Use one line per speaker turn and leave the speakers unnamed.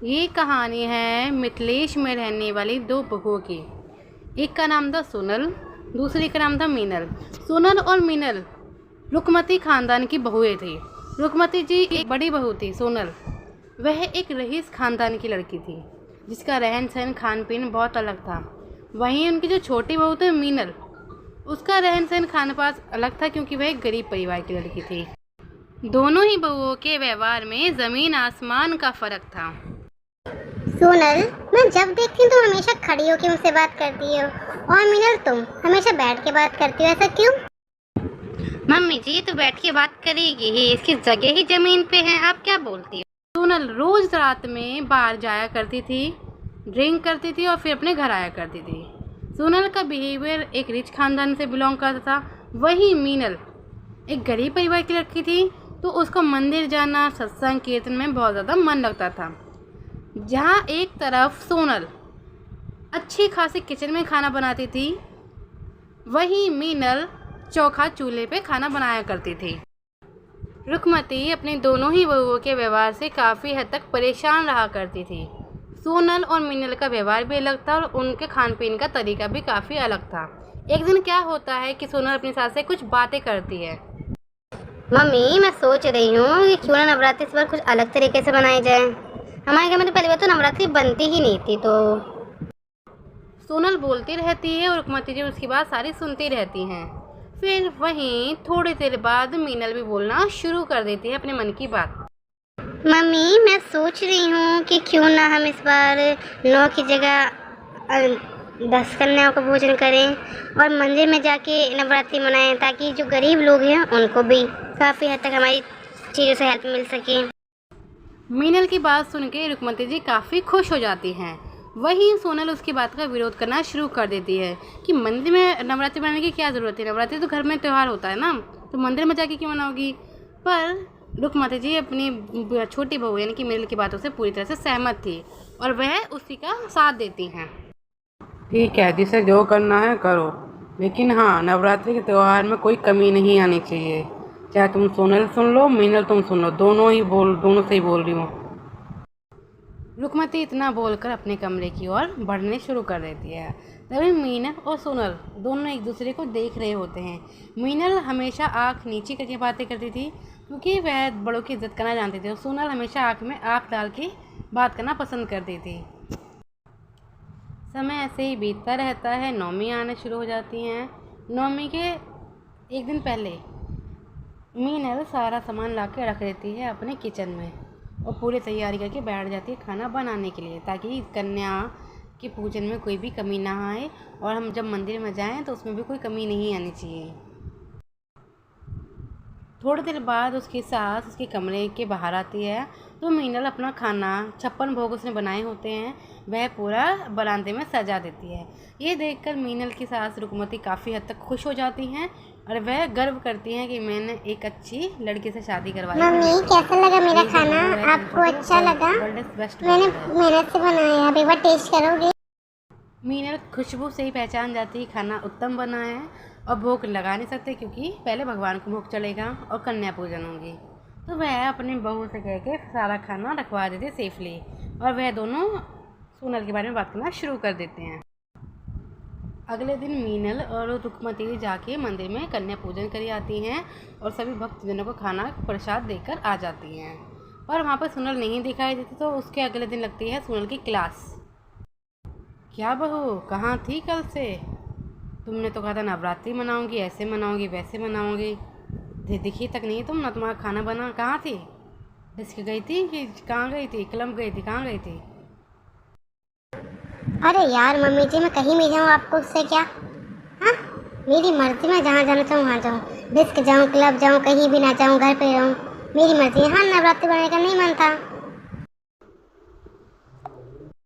ये कहानी है मिथिलेश में रहने वाली दो बहुओं की। एक का नाम था सोनल, दूसरी का नाम था मीनल। सोनल और मीनल रुकमती खानदान की बहुएं थी। रुकमती जी एक बड़ी बहू थी सोनल। वह एक रईस खानदान की लड़की थी जिसका रहन सहन खान पीन बहुत अलग था। वहीं उनकी जो छोटी बहू थी मीनल, उसका रहन सहन खान पान अलग था क्योंकि वह एक गरीब परिवार की लड़की थी। दोनों ही बहुओं के व्यवहार में ज़मीन आसमान का फ़र्क था।
सोनल, मैं जब देखती हूँ तुम हमेशा खड़ी होकर मुझसे बात करती हो, और मीनल तुम हमेशा बैठ के बात करती हो, ऐसा क्यों?
मम्मी जी तो बैठ के बात करेगी ही, इसकी जगह ही जमीन पे है, आप क्या बोलती हो?
सोनल रोज़ रात में बाहर जाया करती थी, ड्रिंक करती थी और फिर अपने घर आया करती थी। सोनल का बिहेवियर एक रिच खानदान से बिलोंग करता था। वहीं मीनल एक गरीब परिवार की लड़की थी, तो उसका मंदिर जाना, सत्संग कीर्तन में बहुत ज़्यादा मन लगता था। जहाँ एक तरफ सोनल अच्छी खासी किचन में खाना बनाती थी, वहीं मीनल चौखा चूल्हे पे खाना बनाया करती थी। रुकमती अपनी दोनों ही बहुओं के व्यवहार से काफ़ी हद तक परेशान रहा करती थी। सोनल और मीनल का व्यवहार भी अलग था और उनके खान पीन का तरीका भी काफ़ी अलग था। एक दिन क्या होता है कि सोनल अपनी सास से कुछ बातें करती है।
मम्मी, मैं सोच रही हूँ कि क्यों ना नवरात्रि इस बार कुछ अलग तरीके से बनाई जाए। हमारे घर में तो पहली बार तो नवरात्रि बनती ही नहीं थी। तो
सोनल बोलती रहती है और रुकमती जी उसकी बात सारी सुनती रहती हैं। फिर वहीं थोड़ी देर बाद मीनल भी बोलना शुरू कर देती है अपने मन की बात।
मम्मी, मैं सोच रही हूँ कि क्यों ना हम इस बार 9 की जगह 10 कन्याओं का भोजन करें और मंदिर में जाके नवरात्रि मनाएं, ताकि जो गरीब लोग हैं उनको भी काफ़ी हद तक हमारी चीज़ों से हेल्प मिल सके।
मीनल की बात सुन के रुकमती जी काफ़ी खुश हो जाती हैं। वहीं सोनल उसकी बात का विरोध करना शुरू कर देती है कि मंदिर में नवरात्रि मनाने की क्या ज़रूरत है, नवरात्रि तो घर में त्यौहार होता है ना, तो मंदिर में जाके क्यों मनाओगी। पर रुकमती जी अपनी छोटी बहू यानी कि मीनल की बातों से पूरी तरह से सहमत थी और वह उसी का साथ देती हैं।
ठीक है, जिसे जो करना है करो, लेकिन हाँ, नवरात्रि के त्यौहार में कोई कमी नहीं आनी चाहिए। चाहे तुम सोनल सुन लो, मीनल तुम सुन लो, दोनों से ही बोल रही हूँ।
रुकमती इतना बोलकर अपने कमरे की ओर बढ़ने शुरू कर देती है। तभी मीनल और सोनल दोनों एक दूसरे को देख रहे होते हैं। मीनल हमेशा आँख नीचे करके बातें करती थी क्योंकि वह बड़ों की इज्जत करना जानती थी, और सोनल हमेशा आँख में आँख डाल के बात करना पसंद करती थी। समय ऐसे ही बीतता रहता है। नौमी आने शुरू हो जाती हैं। नौमी के एक दिन पहले मीनल सारा सामान ला के रख देती है अपने किचन में और पूरी तैयारी करके बैठ जाती है खाना बनाने के लिए, ताकि कन्या के पूजन में कोई भी कमी ना आए और हम जब मंदिर में जाएं तो उसमें भी कोई कमी नहीं आनी चाहिए। थोड़ी देर बाद उसकी सास उसके कमरे के बाहर आती है, तो मीनल अपना खाना 56 भोग उसने बनाए होते हैं वह पूरा बरामदे में सजा देती है। ये देखकर मीनल की सास रुकमती काफ़ी हद तक खुश हो जाती हैं और वह गर्व करती हैं कि मैंने एक अच्छी लड़की से शादी करवाई।
मम्मी, कैसा लगा मेरा खाना? आपको अच्छा लगा? मैंने मेहनत से बनाया है, एक बार टेस्ट करोगे?
मीनल खुशबू से ही पहचान जाती है खाना उत्तम बना है और भोग लगा नहीं सकते क्योंकि पहले भगवान को भोग चलेगा और कन्या पूजन होगी। तो वह अपनी बहू से कह के सारा खाना रखवा देते सेफली और वह दोनों सोनल के बारे में बात करना शुरू कर देते हैं। अगले दिन मीनल और रुकमती जाके मंदिर में कन्या पूजन करी आती हैं और सभी भक्तजनों को खाना प्रसाद देकर आ जाती हैं। पर वहाँ पर सोनल नहीं दिखाई देती, तो उसके अगले दिन लगती है सोनल की क्लास। क्या बहू, कहाँ थी कल से? तुमने तो कहा था नवरात्रि मनाऊंगी, ऐसे मनाऊंगी वैसे मनाऊंगी, दिखी तक नहीं तुम ना। तुम्हारा खाना बना, कहाँ थी? डिस्क गई थी कि कहाँ गई थी? क्लब गई थी, कहाँ गई थी?
अरे यार मम्मी जी, मैं कहीं भी जाऊँ आपको उससे क्या? हाँ, मेरी मर्जी, मैं जहाँ जाना चाहूँ वहाँ जाऊँ, डिस्क जाऊँ, क्लब जाऊँ, कहीं भी ना जाऊँ, घर पे रहूँ, मेरी मर्जी। हाँ, नवरात्रि बनाने का नहीं मन था।